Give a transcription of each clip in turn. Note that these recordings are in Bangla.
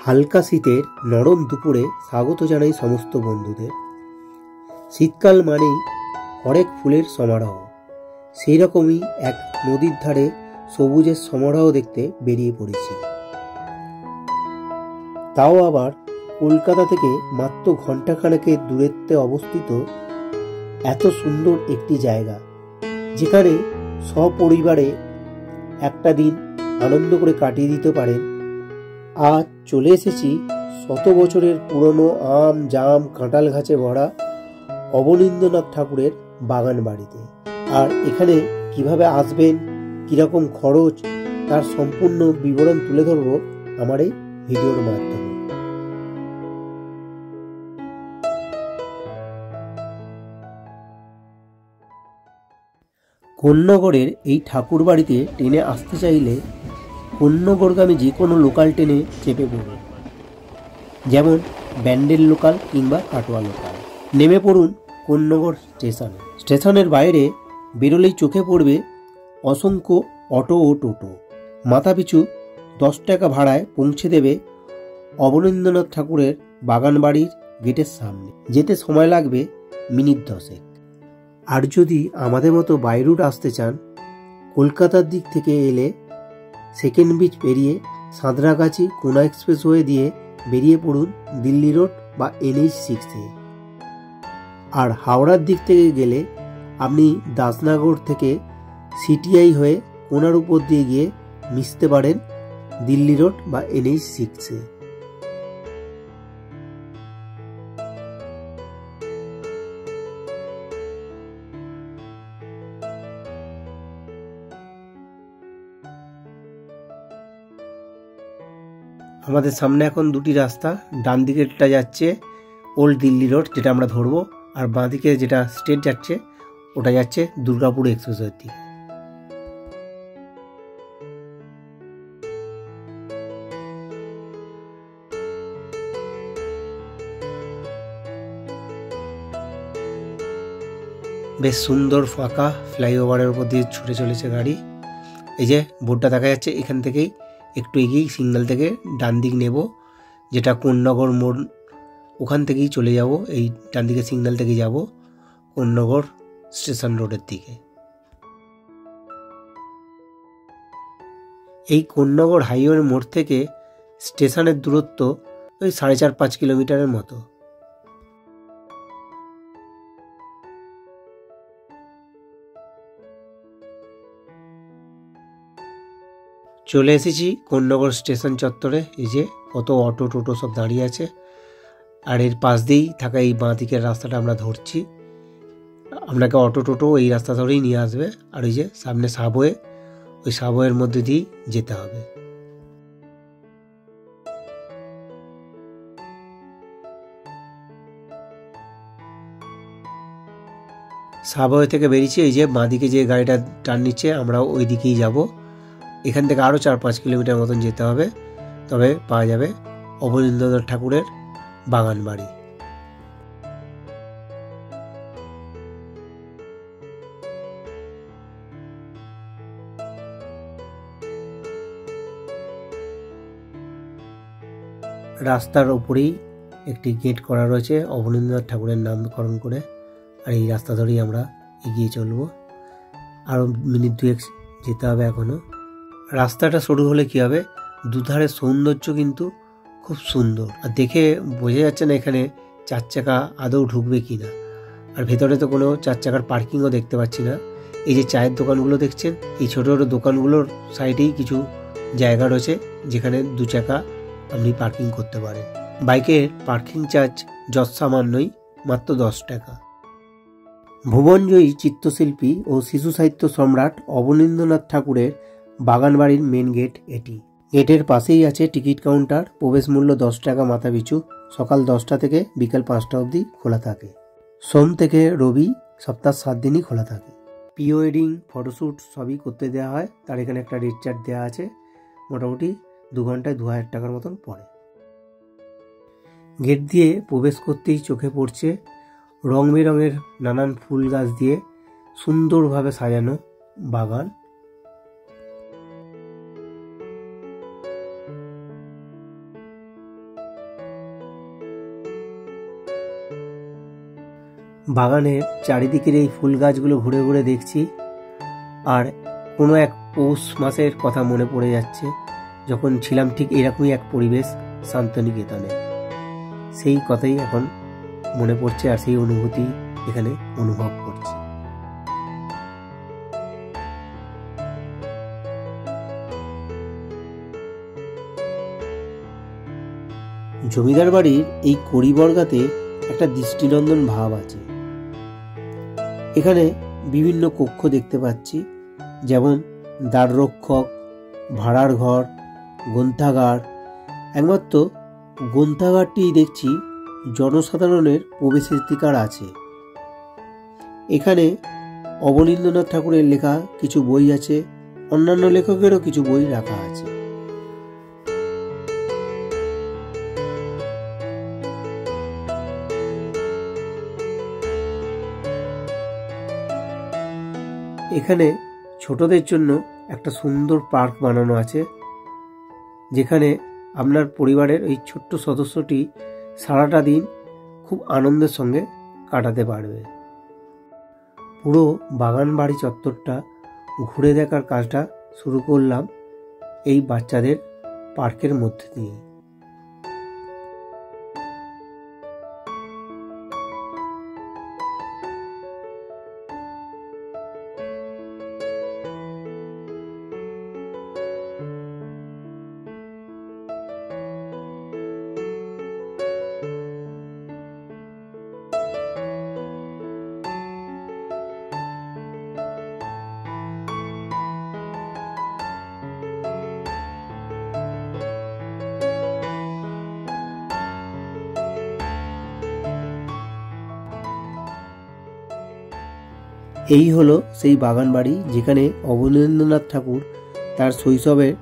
হালকা শীতের নরম দুপুরে স্বাগত জানাই সমস্ত বন্ধুদের। শীতকাল মানেই হরেক ফুলের সমারোহ। সেই রকমই এক নদীর ধারে সবুজের সমারোহ দেখতে বেরিয়ে পড়েছি। তাও আবার কলকাতা থেকে মাত্র ঘন্টাখানেকের দূরত্বে অবস্থিত এত সুন্দর একটি জায়গা, যেখানে সপরিবারে একটা দিন আনন্দ করে কাটিয়ে দিতে পারেন। আজ চলে এসেছি শত বছরের পুরনো আম জাম কাঁঠাল গাছে ভরা অবনীন্দ্রনাথ ঠাকুরের বাগান বাড়িতে। আর এখানে কিভাবে আসবেন, কিরকম খরচ, তার সম্পূর্ণ বিবরণ তুলে ধরব আমার এই ভিডিওর মাধ্যমে। কোন্নগরের এই ঠাকুর বাড়িতে ট্রেনে আসতে চাইলে কোন্নগরগামী যে কোনো লোকাল ট্রেনে চেপে পড়ুন, যেমন ব্যান্ডেল লোকাল কিংবা কাটোয়া লোকাল। নেমে পড়ুন কোন্নগর স্টেশনে। স্টেশনের বাইরে বেরোলেই চোখে পড়বে অসংখ্য অটো ও টোটো। মাথাপিছু 10 টাকা ভাড়ায় পৌঁছে দেবে অবনীন্দ্রনাথ ঠাকুরের বাগান বাড়ির গেটের সামনে। যেতে সময় লাগবে মিনিট 10। আর যদি আমাদের মতো বাই রুট আসতে চান, কলকাতার দিক থেকে এলে সেকেন্ড ব্রিজ পেরিয়ে সাঁতরাগাছি কোনা এক্সপ্রেসওয়ে দিয়ে বেরিয়ে পড়ুন দিল্লি রোড বা NH6-এ। আর হাওড়ার দিক থেকে গেলে আপনি দাসনগর থেকে CTI হয়ে কোনার উপর দিয়ে গিয়ে মিশতে পারেন দিল্লি রোড বা NH6-এ। আমাদের সামনে এখন দুটি রাস্তা, ডান দিকেরটা যাচ্ছে ওল্ড দিল্লি রোড, যেটা আমরা ধরবো, আর বাঁ দিকে যেটা স্ট্রেট যাচ্ছে ওটা যাচ্ছে দুর্গাপুর এক্সপ্রেসওয়ের দিকে। বেশ সুন্দর ফাঁকা ফ্লাইওভারের উপর দিয়ে ছুটে চলেছে গাড়ি। এই যে বোর্ডটা দেখা যাচ্ছে, এখান থেকেই একটু এগিয়ে সিগন্যাল থেকে ডান দিক নেব, যেটা কোন্নগর মোড়, ওখান থেকেই চলে যাব। এই ডান দিকে সিগন্যাল থেকে যাব কোন্নগর স্টেশন রোডের দিকে। এই কোন্নগর হাইওয়ে মোড় থেকে স্টেশনের দূরত্ব ওই 4.5-5 কিলোমিটারের মতো। চলে এসেছি কোন্নগর স্টেশন চত্বরে। এই যে কত অটো টোটো সব দাঁড়িয়ে আছে, আর এর পাশ দিয়েই থাকা এই বাঁ দিকের রাস্তাটা আমরা ধরছি। আপনাকে অটো টোটো এই রাস্তা ধরেই নিয়ে আসবে। আর ওই যে সামনে সাবওয়ে, ওই সাবওয়ের মধ্যে দিয়েই যেতে হবে। সাবওয়ে থেকে বেরিয়েছি, এই যে বাঁ দিকে যে গাড়িটা টার্ন নিচ্ছে আমরা ওই দিকেই যাব। এখান থেকে আরও 4-5 কিলোমিটার মতন যেতে হবে, তবে পাওয়া যাবে অবনীন্দ্রনাথ ঠাকুরের বাগান বাড়ি। রাস্তার উপরেই একটি গেট করা রয়েছে অবনীন্দ্রনাথ ঠাকুরের নামকরণ করে। আর এই রাস্তা ধরেই আমরা এগিয়ে চলব। আরও মিনিট 2 যেতে হবে এখনো। রাস্তাটা সরু হলে কি হবে, দুধারের সৌন্দর্য কিন্তু খুব সুন্দর, আর দেখে বোঝা যাচ্ছে না এখানে 4 চাকা আদৌ ঢুকবে কিনা। আর ভেতরে তো কোনো 4 চাকার পার্কিংও দেখতে পাচ্ছি না। এই যে চায়ের দোকানগুলো দেখছেন, এই ছোটো ছোটো দোকানগুলোর সাইডেই কিছু জায়গা রয়েছে যেখানে 2 চাকা আপনি পার্কিং করতে পারেন। বাইকের পার্কিং চার্জ যৎসামান্যই, মাত্র 10 টাকা। ভুবনজয়ী চিত্রশিল্পী ও শিশু সাহিত্য সম্রাট অবনীন্দ্রনাথ ঠাকুরের বাগান বাড়ির মেন গেট এটি। গেটের পাশেই আছে টিকিট কাউন্টার। প্রবেশ মূল্য 10 টাকা মাথা পিছু। সকাল 10টা থেকে বিকাল 5টা অবধি খোলা থাকে। সোম থেকে রবি সপ্তাহ 7 দিনই খোলা থাকে। প্রি ওয়েডিং ফটোশ্যুট সবই করতে দেওয়া হয়। তার এখানে একটা রেট চার্ট দেওয়া আছে, মোটামুটি 2 ঘন্টায় 2000 টাকার মতন পড়ে। গেট দিয়ে প্রবেশ করতেই চোখে পড়ছে রং বেরঙের নানান ফুল গাছ দিয়ে সুন্দরভাবে সাজানো বাগান। বাগানের চারিদিকের এই ফুল গাছগুলো ঘুরে ঘুরে দেখছি, আর কোনো এক পৌষ মাসের কথা মনে পড়ে যাচ্ছে, যখন ছিলাম ঠিক এরকমই এক পরিবেশ শান্তিনিকেতনে। সেই কথাই এখন মনে পড়ছে, আর সেই অনুভূতি এখানে অনুভব করছি। জমিদার বাড়ির এই কড়িবর্গাতে একটা দৃষ্টিনন্দন ভাব আছে। এখানে বিভিন্ন কক্ষ দেখতে পাচ্ছি, যেমন দ্বাররক্ষক, ভাড়ার ঘর, গ্রন্থাগার। একমাত্র গ্রন্থাগারটি দেখছি জনসাধারণের প্রবেশাধিকার আছে। এখানে অবনীন্দ্রনাথ ঠাকুরের লেখা কিছু বই আছে, অন্যান্য লেখকেরও কিছু বই রাখা আছে। এখানে ছোটদের জন্য একটা সুন্দর পার্ক বানানো আছে, যেখানে আপনার পরিবারের এই ছোট্ট সদস্যটি সারাটা দিন খুব আনন্দের সঙ্গে কাটাতে পারবে। পুরো বাগান বাড়ি চত্বরটা ঘুরে দেখার কাজটা শুরু করলাম এই বাচ্চাদের পার্কের মধ্যে দিয়ে। এই হলো সেই বাগান বাড়ি, যেখানে অবনীন্দ্রনাথ ঠাকুর তার শৈশবের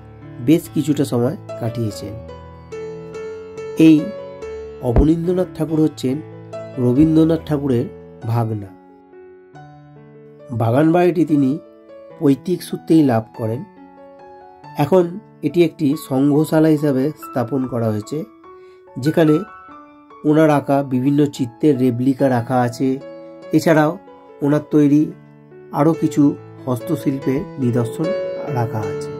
বেশ কিছুটা সময় কাটিয়েছেন। এই অবনীন্দ্রনাথ ঠাকুর হচ্ছেন রবীন্দ্রনাথ ঠাকুরের ভাগনা। বাগান বাড়িটি তিনি পৈতৃক সূত্রেই লাভ করেন। এখন এটি একটি সংগ্রহশালা হিসাবে স্থাপন করা হয়েছে, যেখানে ওনার আঁকা বিভিন্ন চিত্রের রেপ্লিকা রাখা আছে। এছাড়াও ওনার তৈরি আরও কিছু হস্তশিল্পের নিদর্শন রাখা আছে।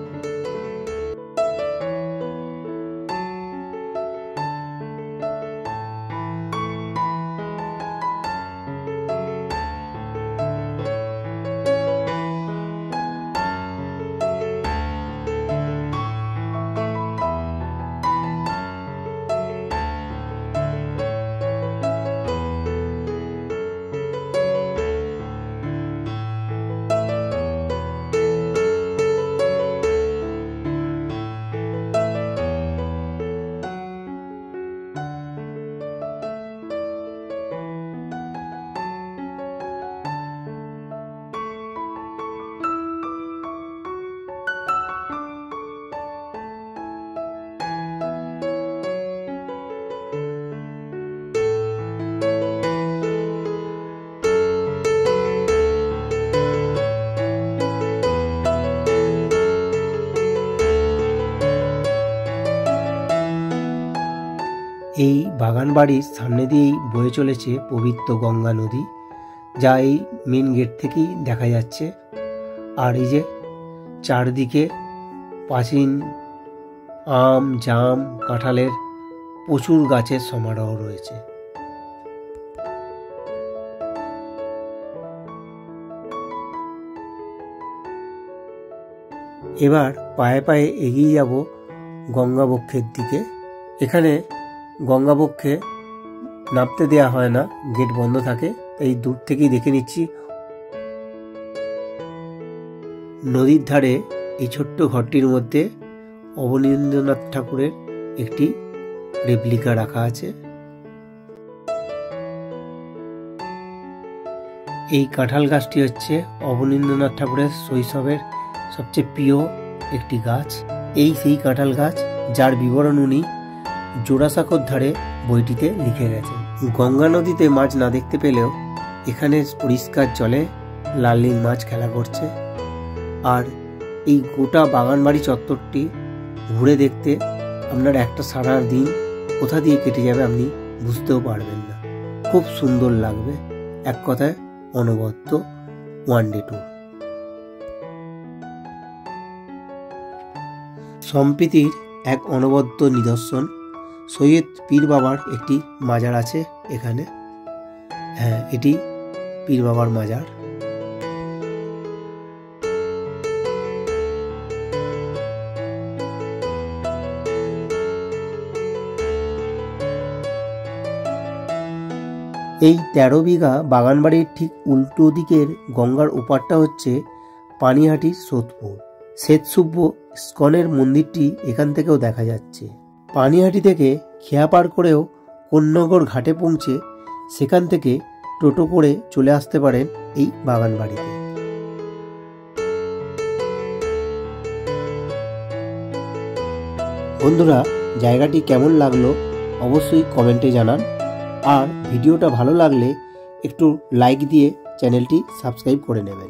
এই বাগান বাড়ির সামনে দিয়েই বয়ে চলেছে পবিত্র গঙ্গা নদী, যা এই মেন গেট থেকেই দেখা যাচ্ছে। আর এই যে চারদিকে প্রাচীন আম, জাম, কাঁঠালের প্রচুর গাছের সমারোহ রয়েছে। এবার পায়ে পায়ে এগিয়ে যাব গঙ্গাবক্ষের দিকে। এখানে গঙ্গাবক্ষে নামতে দেওয়া হয় না, গেট বন্ধ থাকে, তাই দূর থেকেই দেখে নিচ্ছি। নদীর ধারে এই ছোট্ট ঘরটির মধ্যে অবনীন্দ্রনাথ ঠাকুরের একটি রেপ্লিকা রাখা আছে। এই কাঁঠাল গাছটি হচ্ছে অবনীন্দ্রনাথ ঠাকুরের শৈশবের সবচেয়ে প্রিয় একটি গাছ। এই সেই কাঁঠাল গাছ, যার বিবরণ উনি জোড়াসাঁকোর ধারে বইটিতে লিখে গেছেন। গঙ্গা নদীতে মাছ না দেখতে পেলেও এখানে পরিষ্কার জলে লাল নীল মাছ খেলা করছে। আর এই গোটা বাগানবাড়ি চত্বরটি ঘুরে দেখতে আপনার একটা সারা দিন কোথা দিয়ে কেটে যাবে আপনি বুঝতেও পারবেন না। খুব সুন্দর লাগবে। এক কথায় অনবদ্য ওয়ানডে ট্যুর। সম্প্রীতির এক অনবদ্য নিদর্শন সৈয়দ পীর বাবার একটি মাজার আছে এখানে। হ্যাঁ, এটি পীর বাবার মাজার। এই 13 বিঘা বাগানবাড়ির ঠিক উল্টো দিকের গঙ্গার ওপারটা হচ্ছে পানিহাটির সোদপুর। শ্বেতসুব্য ইস্কনের মন্দিরটি এখান থেকেও দেখা যাচ্ছে। পানিহাটি থেকে খেয়া পার করেও কোন্নগর ঘাটে পৌঁছে সেখান থেকে টোটো করে চলে আসতে পারেন এই বাগানবাড়িতে। বন্ধুরা, জায়গাটি কেমন লাগলো অবশ্যই কমেন্টে জানান। আর ভিডিওটা ভালো লাগলে একটু লাইক দিয়ে চ্যানেলটি সাবস্ক্রাইব করে নেবেন।